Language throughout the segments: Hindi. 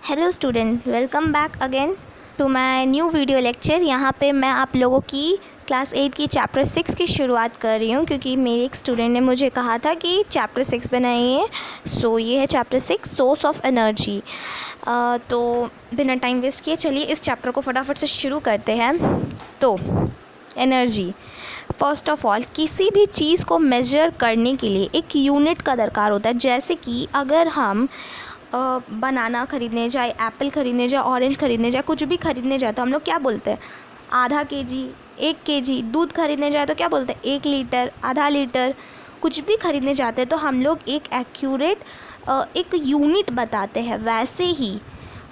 Hello student, welcome back again to my new video lecture. यहाँ पे मैं आप लोगों की क्लास 8 की चैप्टर 6 की शुरुआत कर रही हूँ क्योंकि मेरे एक स्टूडेंट ने मुझे कहा था कि चैप्टर 6 बनाइए। सो ये है चैप्टर 6, सोर्स ऑफ एनर्जी। तो बिना टाइम वेस्ट किए चलिए इस चैप्टर को फटाफट से शुरू करते हैं। तो एनर्जी, फर्स्ट ऑफ ऑल किसी भी चीज़ को मेज़र करने के लिए एक यूनिट का दरकार होता है। जैसे कि अगर हम बनाना ख़रीदने जाए, एप्पल ख़रीदने जाए, ऑरेंज ख़रीदने जाए, कुछ भी ख़रीदने जाए तो हम लोग क्या बोलते हैं? आधा केजी, 1 केजी। दूध ख़रीदने जाए तो क्या बोलते हैं? 1 लीटर, आधा लीटर। कुछ भी ख़रीदने जाते हैं तो हम लोग एक एक्यूरेट एक यूनिट बताते हैं। वैसे ही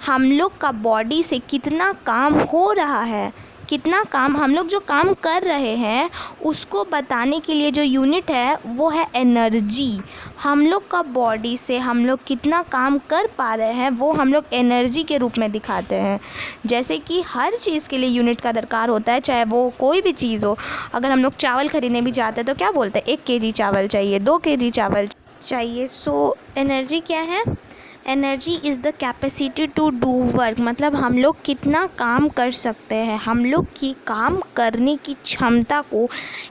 हम लोग का बॉडी से कितना काम हो रहा है, कितना काम हम लोग जो काम कर रहे हैं उसको बताने के लिए जो यूनिट है वो है एनर्जी। हम लोग का बॉडी से हम लोग कितना काम कर पा रहे हैं वो हम लोग एनर्जी के रूप में दिखाते हैं। जैसे कि हर चीज़ के लिए यूनिट का दरकार होता है, चाहे वो कोई भी चीज़ हो। अगर हम लोग चावल ख़रीदने भी जाते हैं तो क्या बोलते हैं? 1 केजी चावल चाहिए, 2 केजी चावल चाहिए। सो एनर्जी क्या है? Energy is the capacity to do work. मतलब हम लोग कितना काम कर सकते हैं, हम लोग की काम करने की क्षमता को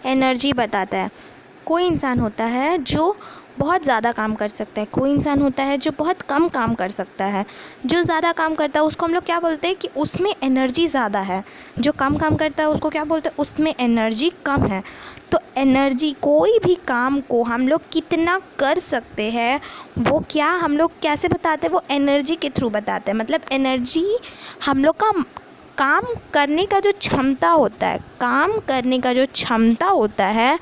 एनर्जी बताता है। कोई इंसान होता है जो बहुत ज़्यादा काम कर सकता है, कोई इंसान होता है जो बहुत कम काम कर सकता है। जो ज़्यादा काम करता है उसको हम लोग क्या बोलते हैं? कि उसमें एनर्जी ज़्यादा है। जो कम काम करता है उसको क्या बोलते हैं? उसमें एनर्जी कम है। तो एनर्जी, कोई भी काम को हम लोग कितना कर सकते हैं वो क्या हम लोग कैसे बताते हैं? वो एनर्जी के थ्रू बताते हैं। मतलब एनर्जी हम लोग का काम करने का जो क्षमता होता है, काम करने का जो क्षमता होता है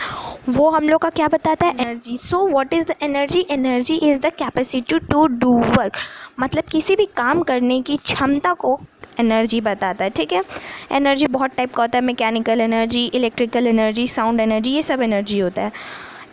वो हम लोग का क्या बताता है? Energy. So what is the energy? Energy is the capacity to do work. मतलब किसी भी काम करने की क्षमता को एनर्जी बताता है। ठीक है। एनर्जी बहुत टाइप का होता है, mechanical energy, electrical energy, sound energy, ये सब एनर्जी होता है।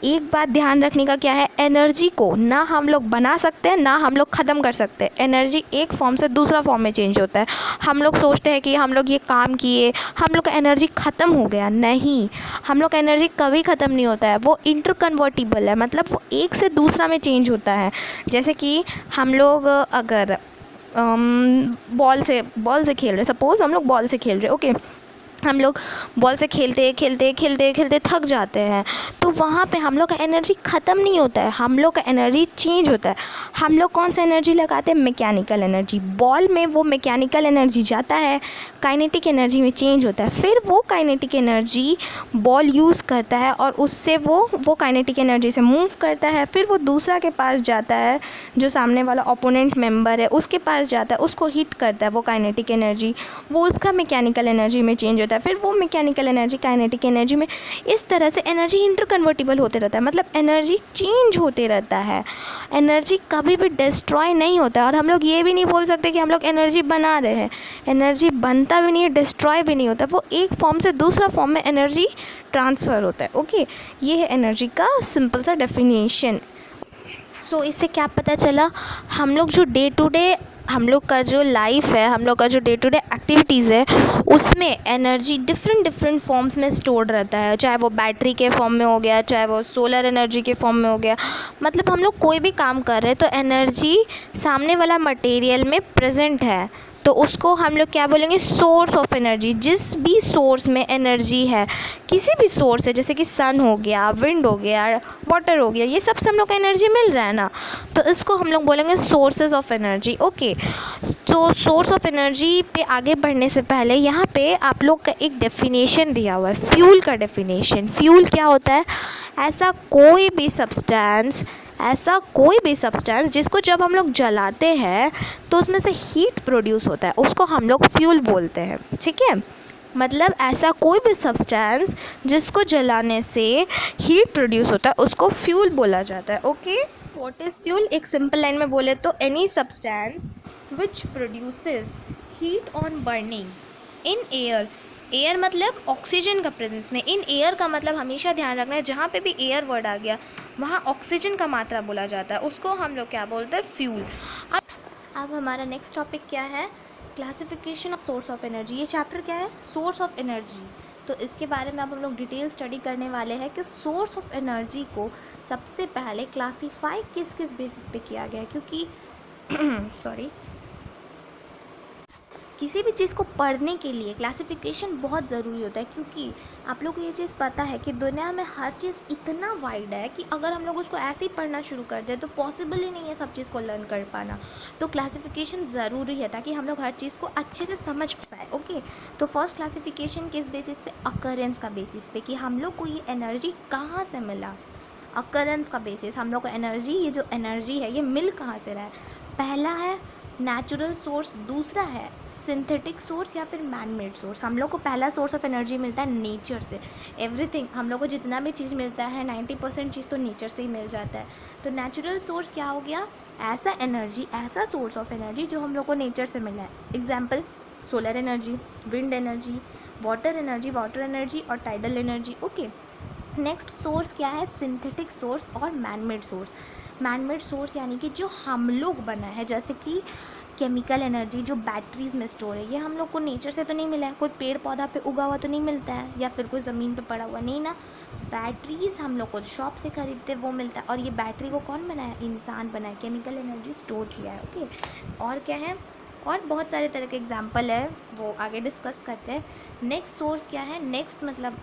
एक बात ध्यान रखने का क्या है? एनर्जी को ना हम लोग बना सकते हैं ना हम लोग ख़त्म कर सकते हैं। एनर्जी एक फॉर्म से दूसरा फॉर्म में चेंज होता है। हम लोग सोचते हैं कि हम लोग ये काम किए, हम लोग का एनर्जी ख़त्म हो गया। नहीं, हम लोग का एनर्जी कभी ख़त्म नहीं होता है। वो इंटरकन्वर्टिबल है, मतलब वो एक से दूसरा में चेंज होता है। जैसे कि हम लोग अगर बॉल से खेल रहे, सपोज़ हम लोग बॉल से खेल रहे, ओके। हम लोग बॉल से खेलते खेलते खेलते खेलते थक जाते हैं तो वहाँ पे हम लोग का एनर्जी ख़त्म नहीं होता है, हम लोग का एनर्जी चेंज होता है। हम लोग कौन सा एनर्जी लगाते हैं? Mechanical energy. बॉल में वो मैकेनिकल एनर्जी जाता है, काइनेटिक एनर्जी में चेंज होता है। फिर वो काइनेटिक एनर्जी बॉल यूज़ करता है और उससे वो काइनेटिक एनर्जी से मूव करता है। फिर वो दूसरा के पास जाता है, जो सामने वाला ओपोनेंट मेंबर है उसके पास जाता है, उसको हिट करता है वो काइनेटिक एनर्जी, वो उसका मैकेनिकल एनर्जी में चेंज होता है। फिर वो मैकेनिकल एनर्जी काइनेटिक एनर्जी में, इस तरह से एनर्जी इंटरकन्वर्टिबल होते रहता है। मतलब एनर्जी चेंज होते रहता है, एनर्जी कभी भी डिस्ट्रॉय नहीं होता है। और हम लोग ये भी नहीं बोल सकते कि हम लोग एनर्जी बना रहे हैं। एनर्जी बनता भी नहीं है, डिस्ट्रॉय भी नहीं होता, वो एक फॉर्म से दूसरा फॉर्म में एनर्जी ट्रांसफ़र होता है। ओके, ये है एनर्जी का सिंपल सा डेफिनेशन। सो इससे क्या पता चला? हम लोग जो डे टू डे हम लोग का जो लाइफ है, हम लोग का जो डे टू डे एक्टिविटीज़ है उसमें एनर्जी डिफरेंट फॉर्म्स में स्टोर्ड रहता है। चाहे वो बैटरी के फॉर्म में हो गया, चाहे वो सोलर एनर्जी के फॉर्म में हो गया। मतलब हम लोग कोई भी काम कर रहे हैं तो एनर्जी सामने वाला मटेरियल में प्रेजेंट है तो उसको हम लोग क्या बोलेंगे? Source of energy. जिस भी सोर्स में एनर्जी है, किसी भी सोर्स है, जैसे कि सन हो गया, विंड हो गया, वाटर हो गया, ये सब से हम लोग को एनर्जी मिल रहा है ना, तो इसको हम लोग बोलेंगे सोर्सेज ऑफ एनर्जी। ओके, तो सोर्स ऑफ एनर्जी पे आगे बढ़ने से पहले यहाँ पे आप लोग का एक डेफिनेशन दिया हुआ है, फ्यूल का डेफिनेशन। फ्यूल क्या होता है? ऐसा कोई भी सब्सटेंस जिसको जब हम लोग जलाते हैं तो उसमें से हीट प्रोड्यूस होता है, उसको हम लोग फ्यूल बोलते हैं। ठीक है। मतलब ऐसा कोई भी सब्सटेंस जिसको जलाने से हीट प्रोड्यूस होता है उसको फ्यूल बोला जाता है। Okay, what is fuel? एक सिंपल लाइन में बोले तो any substance which produces heat on burning in air. Air मतलब ऑक्सीजन का प्रेजेंस में। इन एयर का मतलब हमेशा ध्यान रखना है, जहाँ पे भी एयर वर्ड आ गया वहाँ ऑक्सीजन का मात्रा बोला जाता है, उसको हम लोग क्या बोलते हैं? फ्यूल। अब हमारा नेक्स्ट टॉपिक क्या है? Classification of source of energy. ये चैप्टर क्या है? Source of energy. तो इसके बारे में अब हम लोग डिटेल स्टडी करने वाले हैं कि सोर्स ऑफ एनर्जी को सबसे पहले क्लासीफाई किस किस बेसिस पे किया गया है। क्योंकि सॉरी किसी भी चीज़ को पढ़ने के लिए क्लासिफिकेशन बहुत ज़रूरी होता है, क्योंकि आप लोग को ये चीज़ पता है कि दुनिया में हर चीज़ इतना वाइड है कि अगर हम लोग उसको ऐसे ही पढ़ना शुरू कर दें तो पॉसिबल ही नहीं है सब चीज़ को लर्न कर पाना। तो क्लासिफिकेशन ज़रूरी है ताकि हम लोग हर चीज़ को अच्छे से समझ पाए। ओके, तो फर्स्ट क्लासिफिकेशन किस बेसिस पे? अकरेंस का बेसिस पे, कि हम लोग को ये एनर्जी कहाँ से मिला। अकरेंस का बेसिस, हम लोग को एनर्जी, ये जो एनर्जी है ये मिल कहाँ से रहा है। पहला है नेचुरल सोर्स, दूसरा है सिंथेटिक सोर्स या फिर मैन मेड सोर्स। हम लोग को पहला सोर्स ऑफ एनर्जी मिलता है नेचर से। एवरीथिंग, हम लोग को जितना भी चीज़ मिलता है 90% चीज़ तो नेचर से ही मिल जाता है। तो नेचुरल सोर्स क्या हो गया? ऐसा एनर्जी, ऐसा सोर्स ऑफ एनर्जी जो हम लोग को नेचर से मिला है। Example, solar energy, wind energy, water energy और tidal energy. Okay, next source क्या है? सिंथेटिक सोर्स और man made source. Man made source यानी कि जो हम लोग बना है, जैसे कि केमिकल एनर्जी जो बैटरीज में स्टोर है, ये हम लोग को नेचर से तो नहीं मिला है, कोई पेड़ पौधा पे उगा हुआ तो नहीं मिलता है, या फिर कोई ज़मीन पे पड़ा हुआ नहीं ना। बैटरीज हम लोग को शॉप से खरीदते वो मिलता है, और ये बैटरी को कौन बनाया? इंसान बनाया, केमिकल एनर्जी स्टोर किया है। ओके, और क्या है? और बहुत सारे तरह के एग्जाम्पल है, वो आगे डिस्कस करते हैं। नेक्स्ट सोर्स क्या है? नेक्स्ट मतलब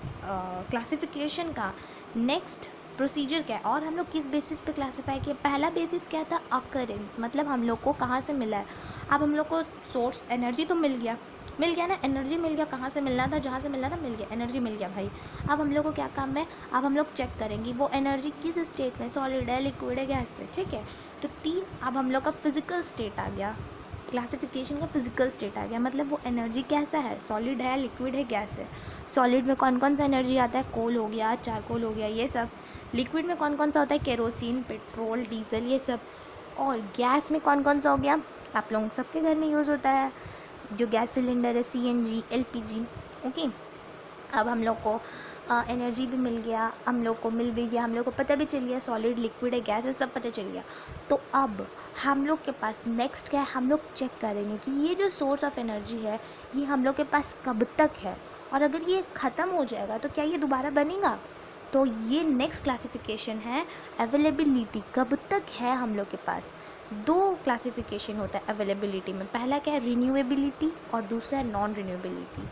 क्लासिफिकेशन का नेक्स्ट प्रोसीजर क्या है, और हम लोग किस बेसिस पे क्लासीफाई किया। पहला बेसिस क्या था? अकरेंस, मतलब हम लोग को कहाँ से मिला है। अब हम लोग को सोर्स एनर्जी तो मिल गया ना, एनर्जी मिल गया, कहाँ से मिलना था, जहाँ से मिलना था मिल गया, एनर्जी मिल गया भाई। अब हम लोग को क्या काम है? अब हम लोग चेक करेंगे वो एनर्जी किस स्टेट में, सॉलिड है, लिक्विड है, गैस है। ठीक है, तो तीन, अब हम लोग का फिजिकल स्टेट आ गया, क्लासिफिकेशन का फिजिकल स्टेट आ गया, मतलब वो एनर्जी कैसा है, सॉलिड है, लिक्विड है, गैस है। सॉलिड में कौन कौन सा एनर्जी आता है? कोल हो गया, चारकोल हो गया, ये सब। लिक्विड में कौन कौन सा होता है? केरोसिन, पेट्रोल, डीजल, ये सब। और गैस में कौन कौन सा हो गया? आप लोगों सबके घर में यूज़ होता है जो गैस सिलेंडर है, CNG, LPG। ओके, अब हम लोग को एनर्जी भी मिल गया, हम लोग को मिल भी गया, हम लोग को पता भी चल गया सॉलिड, लिक्विड है, गैस है, सब पता चल गया। तो अब हम लोग के पास नेक्स्ट क्या है? हम लोग चेक करेंगे कि ये जो सोर्स ऑफ एनर्जी है ये हम लोग के पास कब तक है, और अगर ये ख़त्म हो जाएगा तो क्या ये दोबारा बनेगा। तो ये नेक्स्ट क्लासिफिकेशन है अवेलेबिलिटी, कब तक है हम लोग के पास। दो क्लासिफिकेशन होता है अवेलेबिलिटी में, पहला क्या है? रिन्यूएबिलिटी, और दूसरा है non renewability.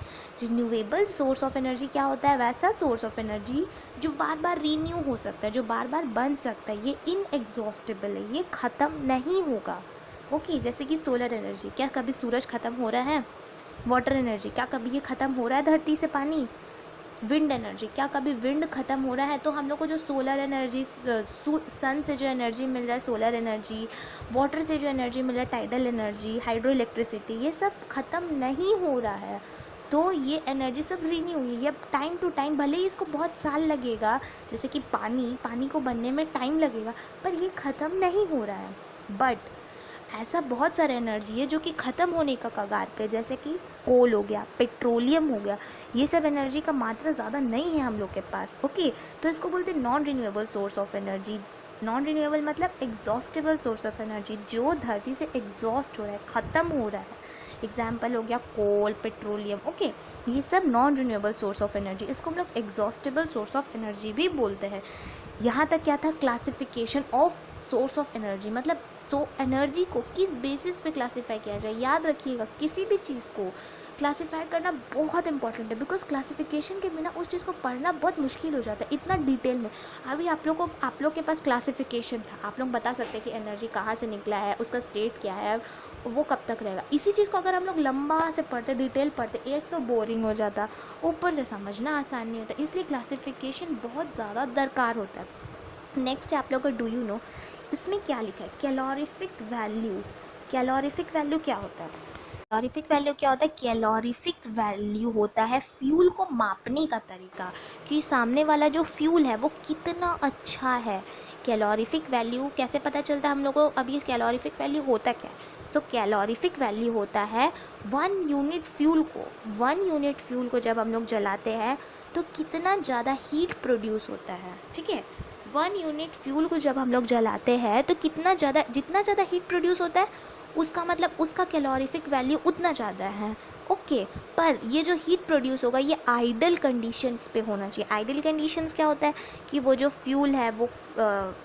Renewable source of energy क्या होता है? वैसा सोर्स ऑफ एनर्जी जो बार बार रीन्यू हो सकता है, जो बार बार बन सकता है, ये इनएग्जॉस्टेबल है, ये ख़त्म नहीं होगा। ओके, जैसे कि सोलर एनर्जी, क्या कभी सूरज ख़त्म हो रहा है? वाटर एनर्जी, क्या कभी ये ख़त्म हो रहा है धरती से पानी? विंड एनर्जी, क्या कभी विंड ख़त्म हो रहा है? तो हम लोग को जो सोलर एनर्जी, सन से जो एनर्जी मिल रहा है सोलर एनर्जी, वाटर से जो एनर्जी मिल रहा है टाइडल एनर्जी, हाइड्रो इलेक्ट्रिसिटी, ये सब ख़त्म नहीं हो रहा है। तो ये एनर्जी सब रीन्यू हुई है, अब टाइम टू टाइम, भले ही इसको बहुत साल लगेगा, जैसे कि पानी को बनने में टाइम लगेगा, पर ये ख़त्म नहीं हो रहा है। बट ऐसा बहुत सारा एनर्जी है जो कि ख़त्म होने का कगार पे, जैसे कि कोल हो गया, पेट्रोलियम हो गया, ये सब एनर्जी का मात्रा ज़्यादा नहीं है हम लोग के पास। ओके, तो इसको बोलते हैं non renewable source of energy. Non renewable मतलब एग्जॉस्टेबल सोर्स ऑफ एनर्जी, जो धरती से एग्जॉस्ट हो रहा है, ख़त्म हो रहा है। एग्जाम्पल हो गया कोल, पेट्रोलियम। ओके, ये सब non renewable source of energy, इसको हम लोग एग्जॉस्टेबल सोर्स ऑफ एनर्जी भी बोलते हैं। यहाँ तक क्या था? Classification of source of energy, मतलब एनर्जी को किस बेसिस पे क्लासीफाई किया जाए। याद रखिएगा, किसी भी चीज़ को क्लासीफाई करना बहुत इंपॉर्टेंट है, बिकॉज क्लासिफिकेशन के बिना उस चीज़ को पढ़ना बहुत मुश्किल हो जाता है इतना डिटेल में। अभी आप लोग के पास क्लासिफिकेशन था, आप लोग बता सकते हैं कि एनर्जी कहाँ से निकला है, उसका स्टेट क्या है, वो कब तक रहेगा। इसी चीज़ को अगर हम लोग लंबा से पढ़ते, डिटेल पढ़ते, एक तो बोरिंग हो जाता, ऊपर से समझना आसान नहीं होता, इसलिए क्लासिफिकेशन बहुत ज़्यादा दरकार होता है। नेक्स्ट है आप लोग का डू यू नो, इसमें क्या लिखा है? Calorific value. कैलोरीफिक वैल्यू क्या होता है? कैलोरीफिक वैल्यू क्या होता है? कैलोरीफिक वैल्यू होता है फ्यूल को मापने का तरीका, कि सामने वाला जो फ्यूल है वो कितना अच्छा है। कैलोरीफिक वैल्यू कैसे पता चलता है हम लोग को? अभी इस कैलोरीफिक वैल्यू होता क्या है? तो कैलोरीफिक वैल्यू होता है 1 यूनिट फ्यूल को जब हम लोग जलाते हैं तो कितना ज़्यादा हीट प्रोड्यूस होता है। ठीक है, 1 यूनिट फ्यूल को जब हम लोग जलाते हैं तो जितना ज़्यादा हीट प्रोड्यूस होता है, उसका मतलब उसका कैलोरीफिक वैल्यू उतना ज़्यादा है। ओके, पर ये जो हीट प्रोड्यूस होगा ये आइडल कंडीशंस पे होना चाहिए। आइडल कंडीशंस क्या होता है? कि वो जो फ्यूल है वो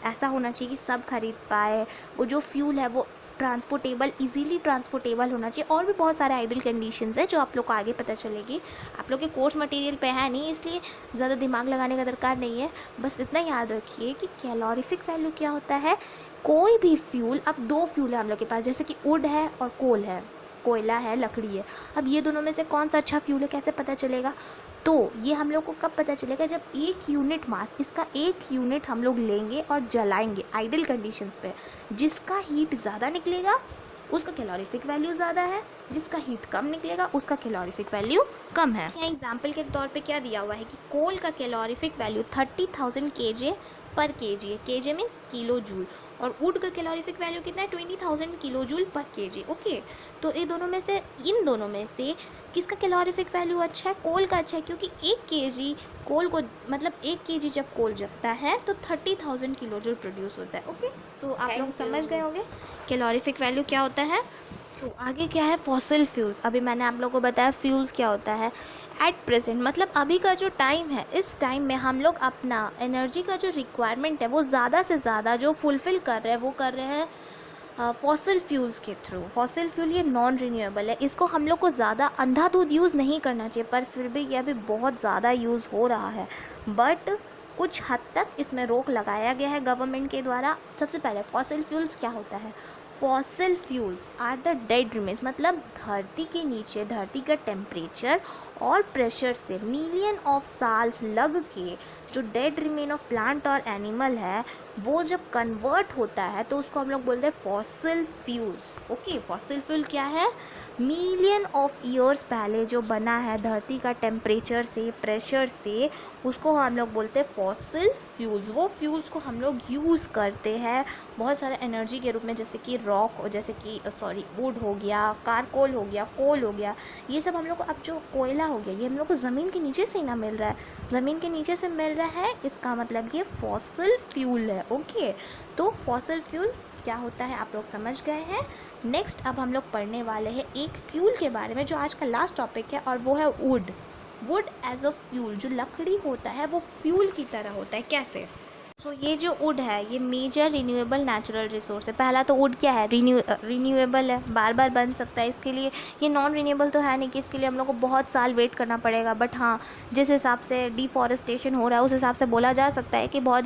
ऐसा होना चाहिए कि सब खरीद पाए, वो जो फ्यूल है वो ट्रांसपोर्टेबल, इजीली ट्रांसपोर्टेबल होना चाहिए। और भी बहुत सारे आइडियल कंडीशंस है जो आप लोग को आगे पता चलेगी। आप लोग के कोर्स मटेरियल पे है नहीं, इसलिए ज़्यादा दिमाग लगाने का दरकार नहीं है। बस इतना याद रखिए कि कैलोरीफिक वैल्यू क्या होता है। कोई भी फ्यूल, अब दो फ्यूल है हम लोग के पास, जैसे कि वुड है और कोल है, कोयला है, लकड़ी है। अब ये दोनों में से कौन सा अच्छा फ्यूल है कैसे पता चलेगा? तो ये हम लोग को कब पता चलेगा? जब एक यूनिट मास, इसका एक यूनिट हम लोग लेंगे और जलाएंगे आइडियल कंडीशंस पे। जिसका हीट ज़्यादा निकलेगा उसका कैलोरीफिक वैल्यू ज़्यादा है, जिसका हीट कम निकलेगा उसका कैलोरीफिक वैल्यू कम है। एग्जाम्पल के तौर पे क्या दिया हुआ है कि कोल का कैलोरीफिक वैल्यू 30,000 kJ पर kg है। kg means kilo joule. और वुड का कैलोरीफिक वैल्यू कितना है? 20,000 किलो जूल पर kg। ओके, तो इन दोनों में से किसका कैलोरीफिक वैल्यू अच्छा है? कोल का अच्छा है, क्योंकि 1 kg कोल को, मतलब 1 kg जब कोल जलता है तो 30,000 किलो जूल प्रोड्यूस होता है। ओके, तो आप लोग समझ गए होंगे कैलोरीफिक वैल्यू क्या होता है। तो आगे क्या है? Fossil fuels. अभी मैंने आप लोगों को बताया फ्यूल्स क्या होता है। एट प्रेजेंट, मतलब अभी का जो टाइम है, इस टाइम में हम लोग अपना एनर्जी का जो रिक्वायरमेंट है वो ज़्यादा से ज़्यादा जो फुलफ़िल कर रहे हैं वो कर रहे हैं फॉसिल फ्यूल्स के थ्रू। फॉसिल फ्यूल ये नॉन रिन्यूएबल है, इसको हम लोग को ज़्यादा अंधाधुंध यूज़ नहीं करना चाहिए, पर फिर भी ये अभी बहुत ज़्यादा यूज़ हो रहा है। बट कुछ हद तक इसमें रोक लगाया गया है गवर्नमेंट के द्वारा। सबसे पहले फॉसिल फ्यूल्स क्या होता है? Fossil fuels are the dead remains, मतलब धरती के नीचे, धरती का टेम्परेचर और प्रेशर से मिलियन ऑफ साल्स लग के जो डेड रिमेन ऑफ प्लांट और एनिमल है वो जब कन्वर्ट होता है तो उसको हम लोग बोलते हैं fossil fuels. Okay, fossil fuel क्या है? मिलियन ऑफ ईयर्स पहले जो बना है धरती का टेम्परेचर से, प्रेशर से, उसको हम लोग बोलते हैं फॉसिल फ्यूल्स। वो फ्यूल्स को हम लोग यूज़ करते हैं बहुत सारे एनर्जी के रूप में, जैसे कि रॉक, जैसे कि वुड हो गया, कारकोल हो गया, कोल हो गया। ये सब हम लोग को, अब जो कोयला हो गया ये हम लोग को ज़मीन के नीचे से ही ना मिल रहा है, ज़मीन के नीचे से मिल रहा है, इसका मतलब ये फॉसिल फ्यूल है। ओके, तो फॉसिल फ्यूल क्या होता है आप लोग समझ गए हैं। नेक्स्ट अब हम लोग पढ़ने वाले हैं एक फ्यूल के बारे में जो आज का लास्ट टॉपिक है, और वो है wood. Wood as a fuel, जो लकड़ी होता है वो फ्यूल की तरह होता है। कैसे? तो ये जो वुड है ये मेजर रिन्यूएबल नेचुरल रिसोर्स है। पहला तो वुड क्या है? रिन्यूएबल है, बार बार बन सकता है। इसके लिए ये नॉन रिन्यूएबल तो है नहीं कि इसके लिए हम लोग को बहुत साल वेट करना पड़ेगा। बट हाँ, जिस हिसाब से डिफॉरेस्टेशन हो रहा है उस हिसाब से बोला जा सकता है कि बहुत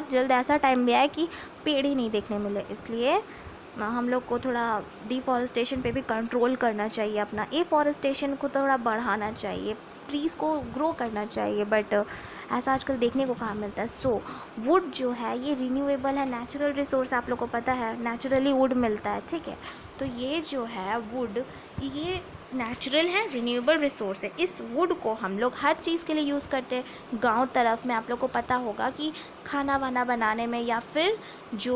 जल्द ऐसा टाइम भी आए कि पेड़ ही नहीं देखने मिले। इसलिए हम लोग को थोड़ा डिफॉरेस्टेशन पे भी कंट्रोल करना चाहिए, अपना एफॉरेस्टेशन को थोड़ा बढ़ाना चाहिए, ट्रीज़ को ग्रो करना चाहिए। बट ऐसा आजकल देखने को कहाँ मिलता है। सो वुड जो है ये रिन्यूएबल है, नेचुरल रिसोर्स, आप लोग को पता है नेचुरली वुड मिलता है। ठीक है, तो ये जो है वुड ये नेचुरल है, रिन्यूएबल रिसोर्स है। इस वुड को हम लोग हर चीज़ के लिए यूज़ करते हैं। गांव तरफ में आप लोग को पता होगा कि खाना वाना बनाने में या फिर जो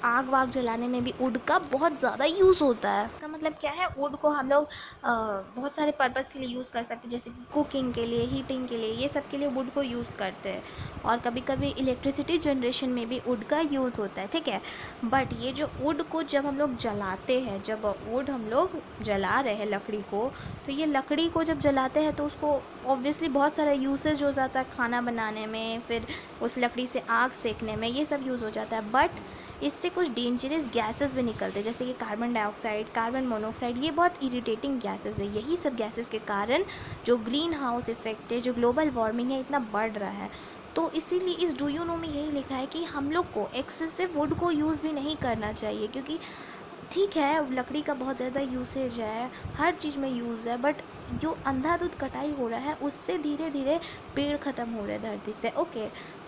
आग वाग जलाने में भी वुड का बहुत ज़्यादा यूज़ होता है। इसका मतलब क्या है? वुड को हम लोग बहुत सारे पर्पज़ के लिए यूज़ कर सकते हैं, जैसे कि कुकिंग के लिए, हीटिंग के लिए, ये सब के लिए वुड को यूज़ करते हैं। और कभी कभी इलेक्ट्रिसिटी जनरेशन में भी वुड का यूज़ होता है। ठीक है, बट ये जो वुड को जब हम लोग जलाते हैं, जब वुड हम लोग जला रहे हैं लकड़ी को, तो ये लकड़ी को जब जलाते हैं तो उसको ऑब्वियसली बहुत सारा यूसेज हो जाता है, खाना बनाने में, फिर उस लकड़ी से आग सेकने में, ये सब यूज़ हो जाता है। बट इससे कुछ डेंजरस गैसेस भी निकलते हैं, जैसे कि कार्बन डाइऑक्साइड, कार्बन मोनोऑक्साइड, ये बहुत इरिटेटिंग गैसेस है। यही सब गैसेस के कारण जो ग्रीन हाउस इफेक्ट है, जो ग्लोबल वार्मिंग है, इतना बढ़ रहा है। तो इसीलिए इस डू यू नो में यही लिखा है कि हम लोग को एक्सेसिव वुड को यूज़ भी नहीं करना चाहिए, क्योंकि ठीक है लकड़ी का बहुत ज़्यादा यूसेज है, हर चीज़ में यूज़ है, बट जो अंधाधुंध कटाई हो रहा है उससे धीरे धीरे पेड़ ख़त्म हो रहे हैं धरती से। ओके,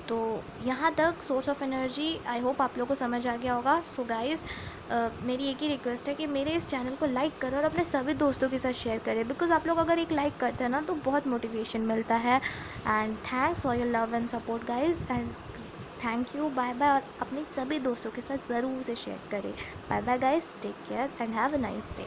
तो यहाँ तक source of energy I hope आप लोगों को समझ आ गया होगा। सो गाइज़, मेरी एक ही रिक्वेस्ट है कि मेरे इस चैनल को लाइक करें और अपने सभी दोस्तों के साथ शेयर करें, बिकॉज़ आप लोग अगर एक लाइक करते हैं ना तो बहुत मोटिवेशन मिलता है। And thanks for your love and support guys, and thank you, bye bye. और अपने सभी दोस्तों के साथ ज़रूर से शेयर करें। Bye bye guys, take care and have a nice day.